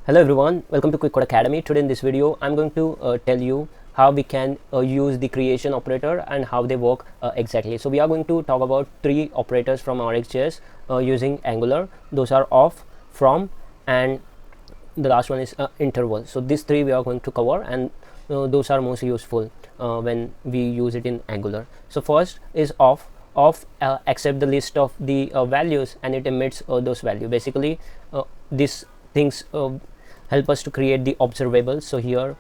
Hello everyone, welcome to Quick Code Academy. Today in this video I'm going to tell you how we can use the creation operator and how they work exactly. So we are going to talk about three operators from RxJs using Angular. Those are of, from, and the last one is interval. So these three we are going to cover, and those are most useful when we use it in Angular. So first is of. Accept the list of the values and it emits those values. Basically these things help us to create the observables. So here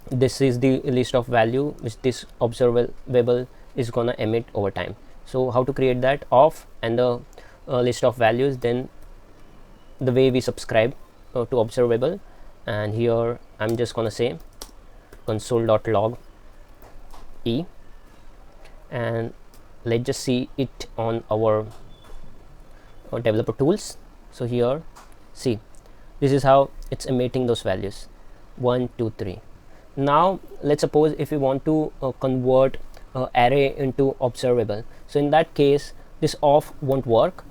this is the list of value which this observable is gonna emit over time. So how to create that? Of and the list of values, then the way we subscribe to observable, and here I'm just gonna say console.log e, and let's just see it on our developer tools. So here see, this is how it's emitting those values 1 2 3. Now let's suppose if we want to convert array into observable. So in that case this of won't work.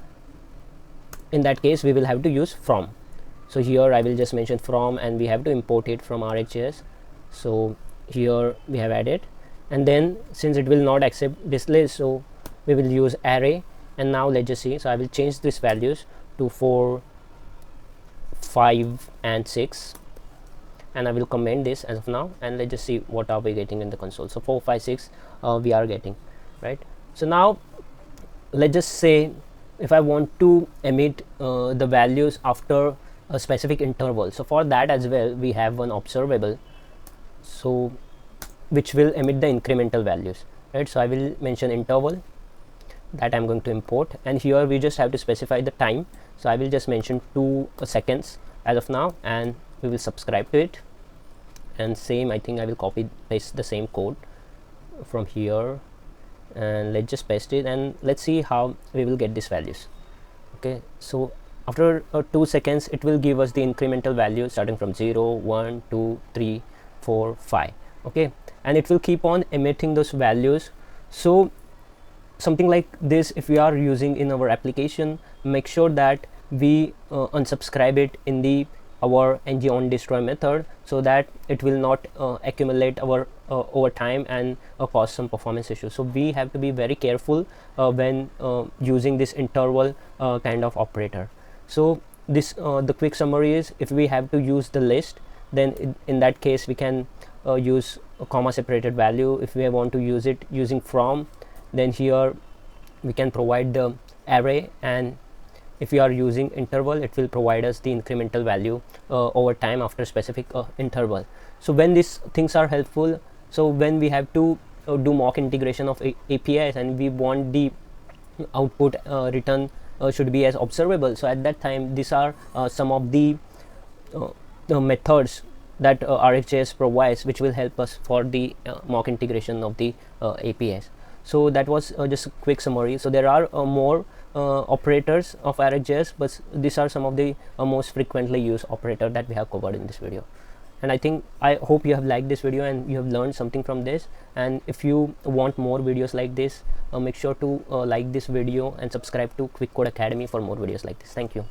In that case we will have to use from. So here I will just mention from, and we have to import it from RxJs. So here we have added, and then since it will not accept this list, so we will use array. And now let's just see. So I will change these values to 4 5 and 6, and I will comment this as of now, and let's just see what are we getting in the console. So 4 5 6 we are getting, right? So now let's just say if I want to emit the values after a specific interval, so for that as well we have one observable, so which will emit the incremental values, right? So I will mention interval that I'm going to import, and here we just have to specify the time. So I will just mention 2 seconds as of now, and we will subscribe to it. And same, I think I will copy paste the same code from here, and let's just paste it, and let's see how we will get these values. Okay, so after 2 seconds it will give us the incremental values starting from 0 1 2 3 4 5. Okay, and it will keep on emitting those values. So something like this, if we are using in our application, make sure that we unsubscribe it in the our ng-on-destroy method, so that it will not accumulate our over time and cause some performance issues. So we have to be very careful when using this interval kind of operator. So this the quick summary is, if we have to use the list, then in that case we can use a comma separated value. If we want to use it using from, then here we can provide the array, and if we are using interval, it will provide us the incremental value over time after specific interval. So when these things are helpful, so when we have to do mock integration of APIs and we want the output return should be as observable, so at that time these are some of the methods that RxJs provides, which will help us for the mock integration of the APIs. So that was just a quick summary. So there are more operators of RxJs, but these are some of the most frequently used operator that we have covered in this video. And I hope you have liked this video and you have learned something from this. And if you want more videos like this, make sure to like this video and subscribe to Quick Code Academy for more videos like this. Thank you.